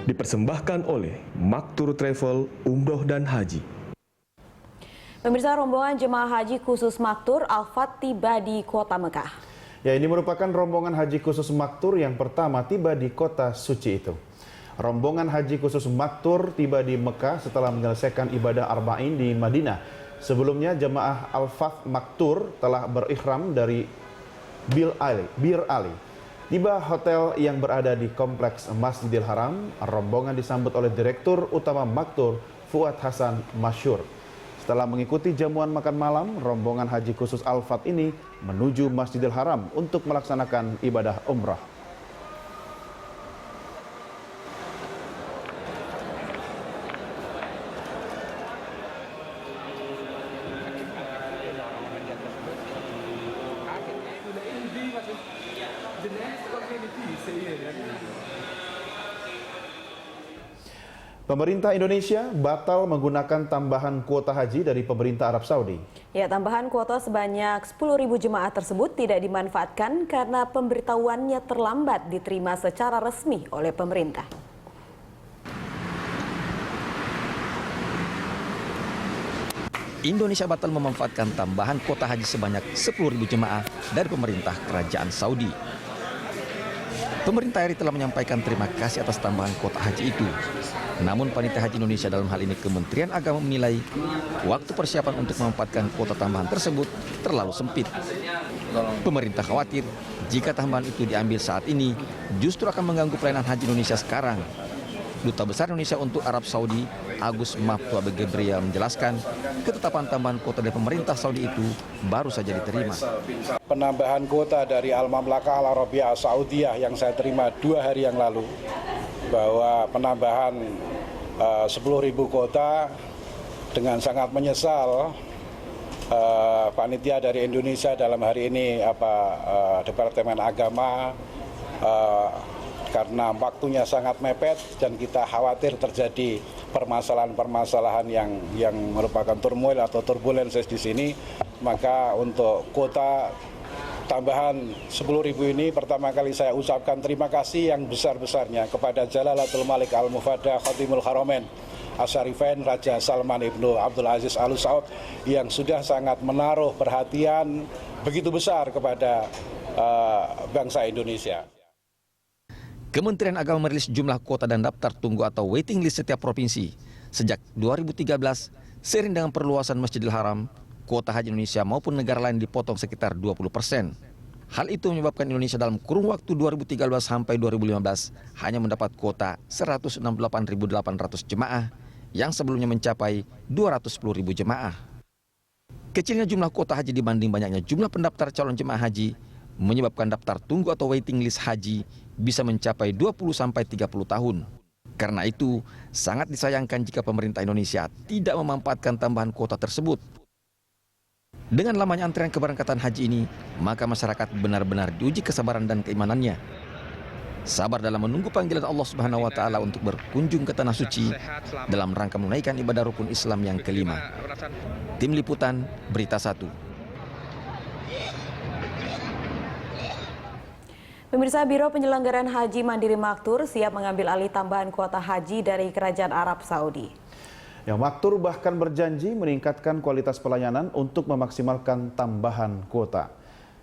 dipersembahkan oleh Maktur Travel, Umroh dan Haji. Pemirsa, rombongan jemaah haji khusus Maktur Al-Fat tiba di kota Mekah. Ya, ini merupakan rombongan haji khusus Maktur yang pertama tiba di kota suci itu. Rombongan haji khusus Maktur tiba di Mekah setelah menyelesaikan ibadah Arba'in di Madinah. Sebelumnya jemaah Al-Fat Maktur telah berikhram dari Bir Ali. Tiba hotel yang berada di kompleks Masjidil Haram, rombongan disambut oleh Direktur Utama Maktur, Fuad Hasan Masyur. Setelah mengikuti jamuan makan malam, rombongan haji khusus Al-Fat ini menuju Masjidil Haram untuk melaksanakan ibadah umrah. Pemerintah Indonesia batal menggunakan tambahan kuota haji dari pemerintah Arab Saudi. Ya, tambahan kuota sebanyak 10.000 jemaah tersebut tidak dimanfaatkan karena pemberitahuannya terlambat diterima secara resmi oleh pemerintah. Indonesia batal memanfaatkan tambahan kuota haji sebanyak 10.000 jemaah dari pemerintah Kerajaan Saudi. Pemerintah RI telah menyampaikan terima kasih atas tambahan kuota haji itu. Namun Panitia Haji Indonesia, dalam hal ini Kementerian Agama, menilai waktu persiapan untuk memanfaatkan kuota tambahan tersebut terlalu sempit. Pemerintah khawatir jika tambahan itu diambil saat ini justru akan mengganggu pelayanan haji Indonesia sekarang. Duta Besar Indonesia untuk Arab Saudi, Agus Maftu Abe Gebria, menjelaskan ketetapan tambahan kuota dari pemerintah Saudi itu baru saja diterima. Penambahan kuota dari Al-Mamlakah Al-Arabiyah Saudiyah yang saya terima 2 hari yang lalu, bahwa penambahan 10.000 kuota, dengan sangat menyesal panitia dari Indonesia, dalam hari ini Departemen Agama, karena waktunya sangat mepet dan kita khawatir terjadi permasalahan-permasalahan yang merupakan turmoil atau turbulensi di sini, maka untuk kuota tambahan 10.000 ini pertama kali saya ucapkan terima kasih yang besar-besarnya kepada Jalalatul Malik Al-Mufadah Khatimul Haramain Asyarifain Raja Salman Ibnu Abdul Aziz Al Saud yang sudah sangat menaruh perhatian begitu besar kepada bangsa Indonesia. Kementerian Agama merilis jumlah kuota dan daftar tunggu atau waiting list setiap provinsi. Sejak 2013, seiring dengan perluasan Masjidil Haram, kuota haji Indonesia maupun negara lain dipotong sekitar 20%. Hal itu menyebabkan Indonesia dalam kurun waktu 2013 sampai 2015 hanya mendapat kuota 168.800 jemaah yang sebelumnya mencapai 210.000 jemaah. Kecilnya jumlah kuota haji dibanding banyaknya jumlah pendaftar calon jemaah haji menyebabkan daftar tunggu atau waiting list haji bisa mencapai 20-30 tahun. Karena itu, sangat disayangkan jika pemerintah Indonesia tidak memanfaatkan tambahan kuota tersebut. Dengan lamanya antrean keberangkatan haji ini, maka masyarakat benar-benar diuji kesabaran dan keimanannya. Sabar dalam menunggu panggilan Allah Subhanahu wa Ta'ala untuk berkunjung ke tanah suci dalam rangka menunaikan ibadah rukun Islam yang kelima. Tim Liputan, Berita 1. Pemirsa, Biro Penyelenggaraan Haji Mandiri Maktur siap mengambil alih tambahan kuota haji dari Kerajaan Arab Saudi. Yang Maktur bahkan berjanji meningkatkan kualitas pelayanan untuk memaksimalkan tambahan kuota.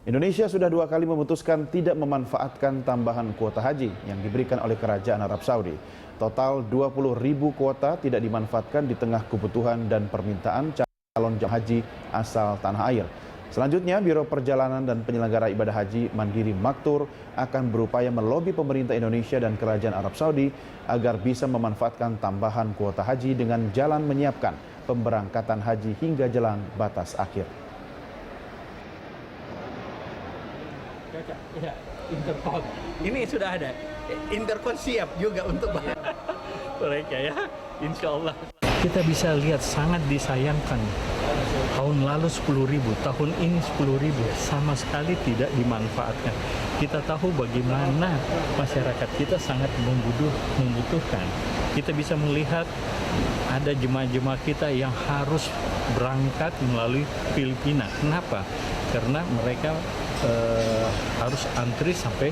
Indonesia sudah 2 kali memutuskan tidak memanfaatkan tambahan kuota haji yang diberikan oleh Kerajaan Arab Saudi. Total 20.000 kuota tidak dimanfaatkan di tengah kebutuhan dan permintaan calon jemaah haji asal tanah air. Selanjutnya, Biro Perjalanan dan Penyelenggara Ibadah Haji Mandiri Maktur akan berupaya melobi pemerintah Indonesia dan Kerajaan Arab Saudi agar bisa memanfaatkan tambahan kuota haji dengan jalan menyiapkan pemberangkatan haji hingga jelang batas akhir. Ya, Intercon. Ini sudah ada. Intercon siap juga untuk mereka ya, insya Allah. Kita bisa lihat sangat disayangkan. Tahun lalu 10.000, tahun ini 10.000, sama sekali tidak dimanfaatkan. Kita tahu bagaimana masyarakat kita sangat membutuhkan. Kita bisa melihat ada jemaah-jemaah kita yang harus berangkat melalui Filipina. Kenapa? Karena mereka harus antri sampai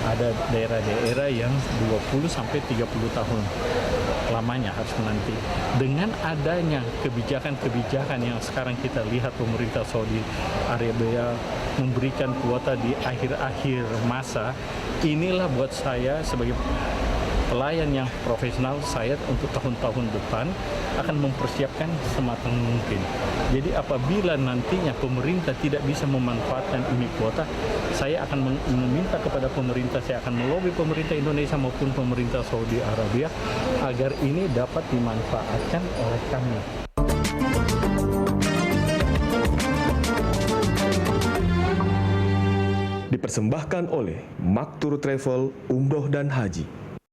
ada daerah-daerah yang 20 sampai 30 tahun lamanya harus menanti. Dengan adanya kebijakan-kebijakan yang sekarang kita lihat pemerintah Saudi Arabia memberikan kuota di akhir-akhir masa, inilah buat saya sebagai pelayan yang profesional, saya untuk tahun-tahun depan akan mempersiapkan sematang mungkin. Jadi apabila nantinya pemerintah tidak bisa memanfaatkan ini kuota, saya akan meminta kepada pemerintah, saya akan melobi pemerintah Indonesia maupun pemerintah Saudi Arabia agar ini dapat dimanfaatkan oleh kami. Dipersembahkan oleh Maktur Travel Umroh dan Haji.